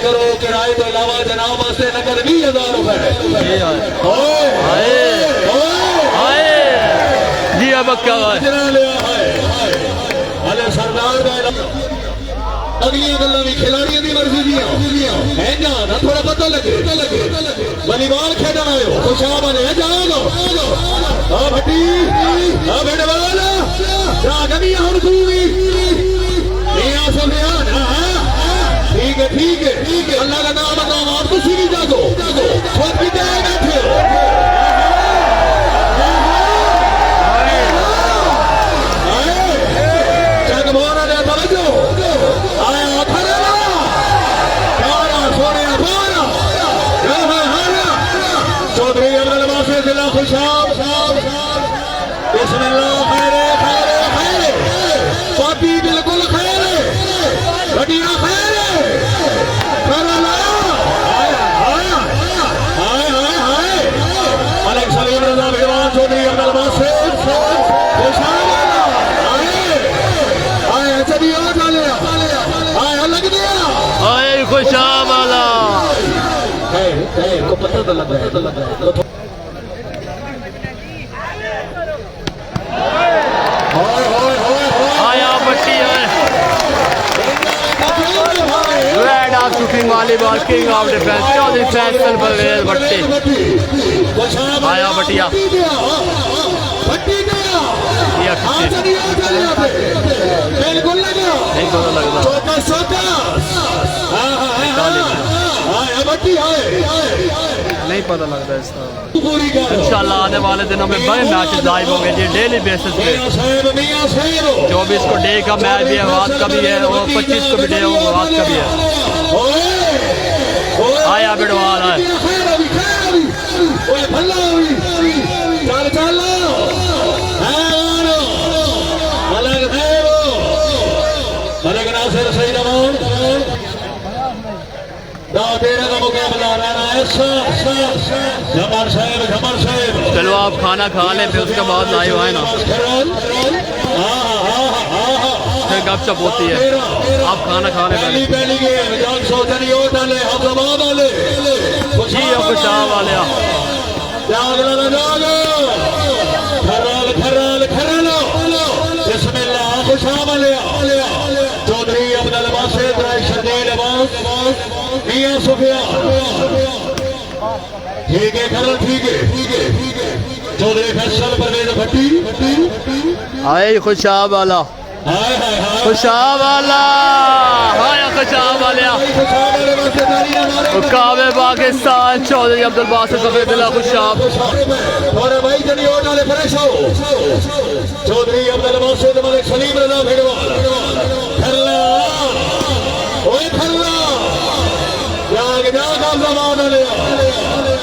करो किराए तो अलावा जनाब वास्ते नकद 20,000 रुपए जी। अब क्या अले सरदार अगली गल्ला भी खिलाड़ियों की मर्जी है ना थोड़ा पता लगे वॉलीबॉल खेलना आयो खुशा बने जाओ भट्टी बेटवाल हम तू भी ठीक है अल्लाह का नाम बताओ आप कुछ भी जागो खुद भी बैठे बिल्कुल खुशा वाला को पता तो लग रहा है Red of shooting volleyball king of defense Chaudhary Faisal Parvez भट्टी आया भटिया नहीं पता लगता इसका। इंशाल्लाह आने वाले दिनों में बड़े मैचेस लाइव होंगे जी डेली बेसिस पे। 24 को डे का मैच भी है रात का भी है और 25 को भी डे रात का भी है। आया बिडवाल है तेरा का मुकाबला रहा है जमर साहब चलो आप खाना खा लें फिर उसके बाद लाइव आए ना फिर गपशप होती है। आप खाना खा लें जी खुशा वाले खुशा वाले चौधरी अब्दुल बासित शकील मियां सुफिया ठीक है खरल ठीक है चौधरी फैसल परवेज भट्टी आए खुशा वाला खुशा वाला आया खुशा वाले कावे पाकिस्तान चौधरी अब्दुल बासित सफेदिल्ला खुशाब भाई जनी और नाले फ्रेश हो चौधरी अब्दुल बासित मलिक सलीम रजा भेड़वाल खरला ओए खरला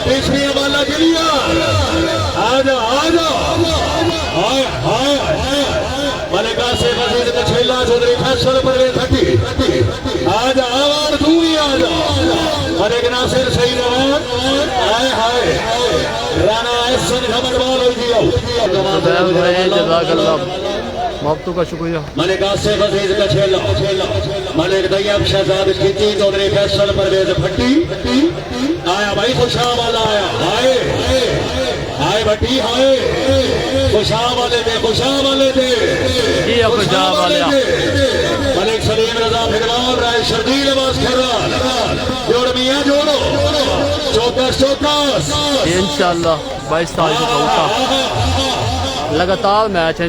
तीसरी वाला के लिए आजा मलिका से मजीद का छेला चौधरी फैसल परवेज भट्टी आजा आवार तू भी आजा मलिक नासिर सही हाय राणा एहसन खबरवाल हो गया जज़ाकल्लाह मफ्तू का शुक्रिया। मलिक आसिफ अजीज का छेला मलिक तैयब शहजाद कीती चौधरी फैसल परवेज भट्टी आया भाई खुशा वाला आया हाय भट्टी हाय खुशा वाले थे खुशा वाले मलिक सलीम रजा फिरवाल राय शर्दील अब्बास खैराल जोड़ मियां जोड़ो चौकस इंशाल्लाह 22 तारीख को लगातार मैच है।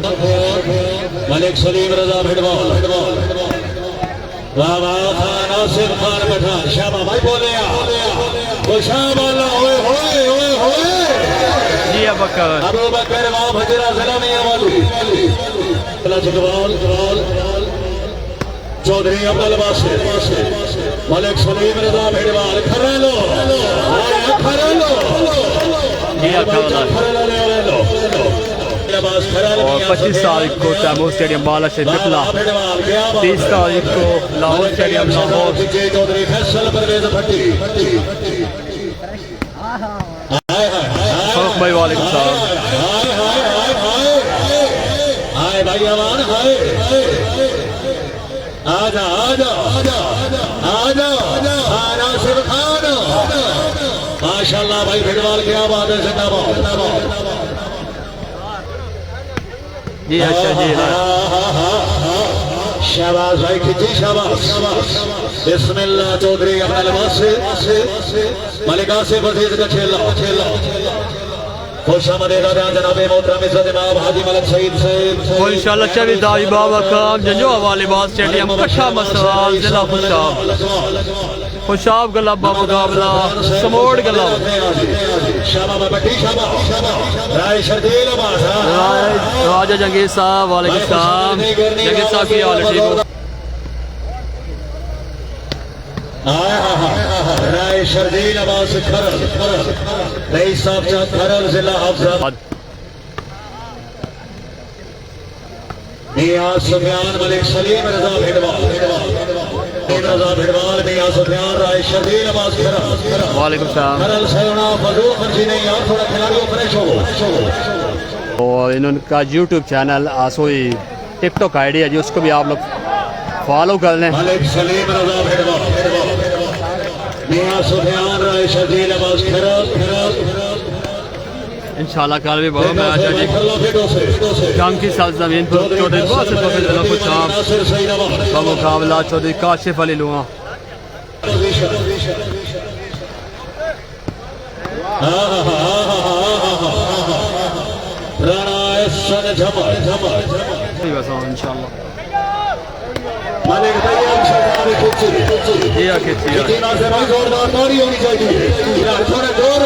मलिक सलीम रजा फिरवाल नासिर खान पठान शाबा भाई बोले खुशा वाला ओए जी अबू बकर वहां भजरा जिला में वाली चौधरी अब्दुल बासित मलिक सलीम रजा भेड़वाल खरेलो 25 तारीख को तैमूर स्टेडियम बाला से निकला 30 तारीख को लाहौर स्टेडियम लाहौर चौधरी फैसल परवेज भट्टी भाई वालेकुम सलाम हाय भाई अमान हाय आजा आजा आजा आजा आजा माशाल्लाह भाई भिड़वाल क्या बात है जिंदाबाद जी अच्छा जी शाबाश भाई खिची शाबाश बिस्मिल्लाह चौधरी अपने लिबास से मलिका से वजीर का खेला खुश आमदीद जनाब मोहतरम इज्जत इमाम हाजी मलिक सईद से इंशाल्लाह चवी दाई बाबा काम जंजो वाली बात स्टेडियम कट्ठा मसवाल जिला खुशाब गला मुकाबला समोड़ गला राजा जंगीर साहब वालेकुम सलाम जंगीर साहब की हाल ठीक हो राय शर्दील अब्बास खरल रईस साहब चाँद खरल जिला हाफिज़ मियां सुफियान मलिक सलीम रजा भिड़वाल मियां सुफियान राय शर्दील अब्बास खरल वालेकुम सलाम खरल सैना फजूल फर्जी नहीं यार थोड़ा खिलाड़ियों फ्रेश हो और इनका यूट्यूब चैनल आसोई टिकटॉक आईडी है जी उसको भी आप लोग फॉलो कर लें मलिक सलीम रजा भिड़वाल मियां सुफियान राय शर्दील अब्बास खरल इंशाल्लाह कल भी बड़ा मैच है जी जंग की सरजमीन पर चौधरी बासित वफीद जिला खुशाब बमुकाबला चौधरी काशिफ अली लुआ राणा एहसन झमर इंशाल्लाह मालिक तैयब शहजाद खिची जी खिची खिचीना से भाई जोरदार ताली होनी चाहिए यार थोड़ा जोर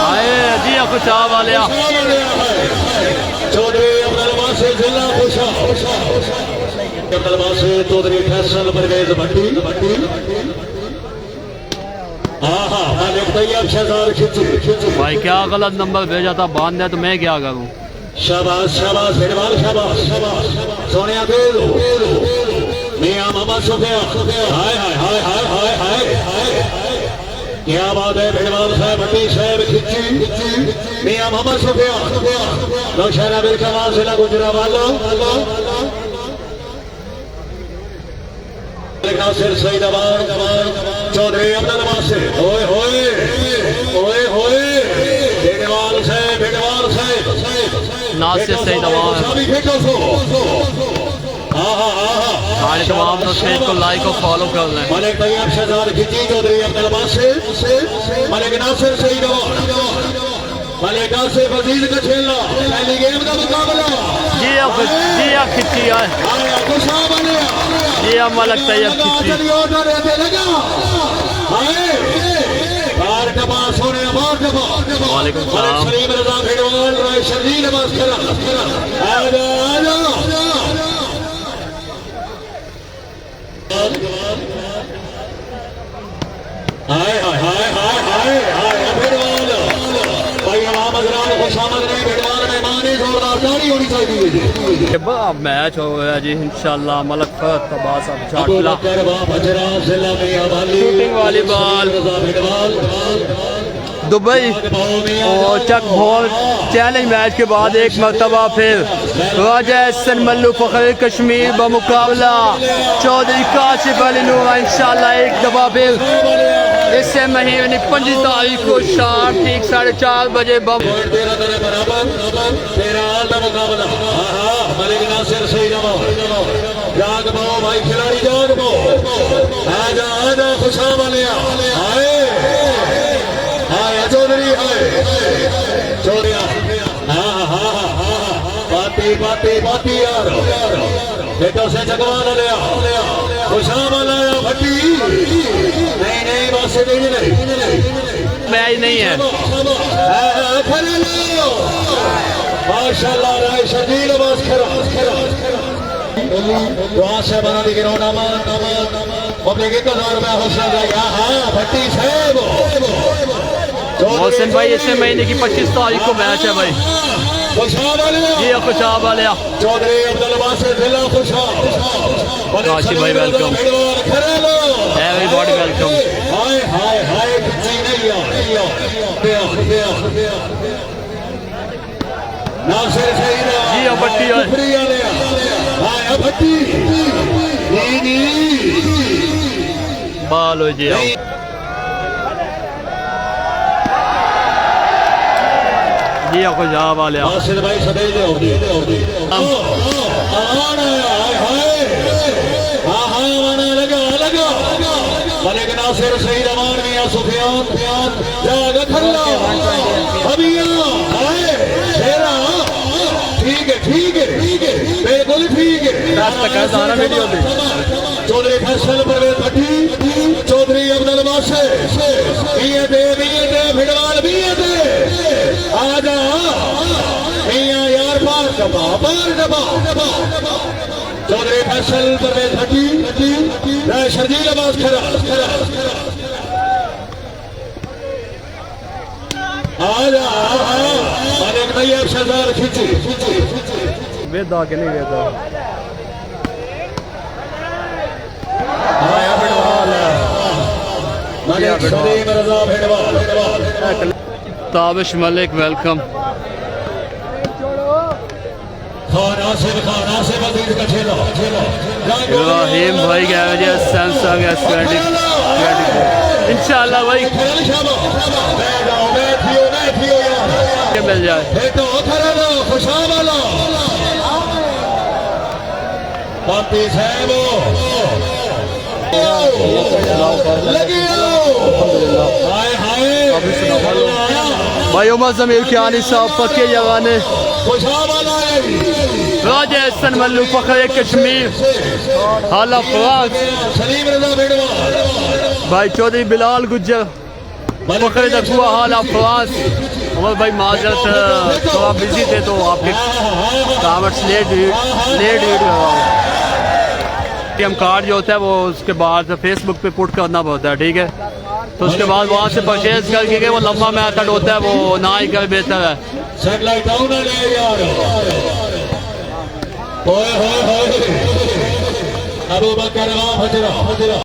आए जी खुशाब वाले चौधरी अब्दुल वासिफ जिला खुशाब अब्दुल वासिफ चौधरी फैसल परवेज भट्टी मालिक तैयब शहजाद खिची भाई क्या गलत नंबर भेजा था बांध दिया तो मैं क्या करूं शाबाश शाबाश भिड़वाल शाबाश सोनिया तेल मियां मोहम्मद सुफियान हाय हाय हाय हाय हाय हाय क्या बात है भिड़वाल साहब भट्टी साहब खिची मियां मोहम्मद सुफियान नौशहरा बिलकमा जिला गुजरावाला नासिर सईदाबाद चौधरी अब्दुल वासिफ ओए होए ओए होए भिड़वाल साहब नासिर सईदाबाद हमारे तमाम दोस्तों को लाइक और फॉलो कर लें मलिक तैयब शहजाद खिची चौधरी अब्दुल वासिफ मलिक नासिर सईदाबाद मलिक आसिफ अजीज का खेलना पहली गेम का मुकाबला जी खिची है जी मलिक तैयब खिची वालेकुम सलाम सलीम रजा भिड़वाल राय शर्दील अब्बास हाय हाय हाय हाय हाय हाय भिड़वाल भाई आवाम हज़रात खुशामद नहीं भिड़वाल मेहमान ही जोरदार ताली होनी चाहिए अब मैच हो गया जी इंशाल्लाह मलक फहद तबास अब अबू बकर बजरा जिला में अवाली शूटिंग वाली बॉल रजा भिड़वाल दुबई और चक भोल चैलेंज मैच के बाद एक मरतबा फिर राजा एहसन मल्लू फखर कश्मीर बमुकाबला चौधरी काशिफ अली लुआ इंशाल्लाह एक दफा फिर इससे महीने 25 तारीख को शाम ठीक 4:30 बजे जाग पाओ भाई खिलाड़ी जाग पाओ आजा खुशाब वाले चौधरी चौधरी बाती यार बेटों से चकवान लिया खुशाब लाया भट्टी नहीं बस नहीं मैच नहीं है माशाल्लाह राय शर्दील अब्बास दुआ से बना दी गिरोना पब्लिक 1000 रुपया होशियार भट्टी साहब मोहसिन भाई इसी महीने की 25 तारीख को मैच है भाई जी खुशाब वाले चौधरी अब्दुल वासिफ जिला खुशाब काशिफ भाई वेलकम एवरीबॉडी वेलकम हाय हाय हाय नासिर सईदा जी भट्टी हाय भट्टी बाल हो जी जी खुशा वाले आसिफ भाई सदे लगा मलिक नासिर सही रमान मियां सुफियान जाग खल्ला अबिया शेरा ठीक है बिल्कुल ठीक है चौधरी फैसल परवेज भट्टी चौधरी अब्दुल बासे मियां दे फिटवाल मियां दे आजा मियां यार पार दबा चौधरी फैसल परवेज भट्टी शर्जील अब्बास खरा आजा मलिक तैयब शहजाद खिंची वेदा के नहीं वेदा आया फिटवाल मलिक सलीम रजा फिटवाल ताबिश मलिक वेलकम खान आसिफ अजीज का ठेला इब्राहिम भाई गया जी सैमसंग S20 इंशाल्लाह भाई मिल जाए खुशा वाला पापी साहब भाई उमर जमीर के आनी साहब पक्के जवाने खुशा वाला राजा एहसन मल्लू फखर कश्मीर हाला फ्रांस सलीम रजा बेड़वाल भाई चौधरी बिलाल गुज्जर फखर दकुआ हाला फ्रांस उमर भाई माजरत थोड़ा बिजी थे तो आपके कामेंट्स लेट एटीएम कार्ड जो होता है वो उसके बाद फेसबुक पे पुट करना पड़ता है ठीक है तो उसके बाद वहाँ से परचेज करके वो लंबा मेथड होता है वो ना ही कर बेहतर है सैटेलाइट डाउन ले यार अबू बकर हजरा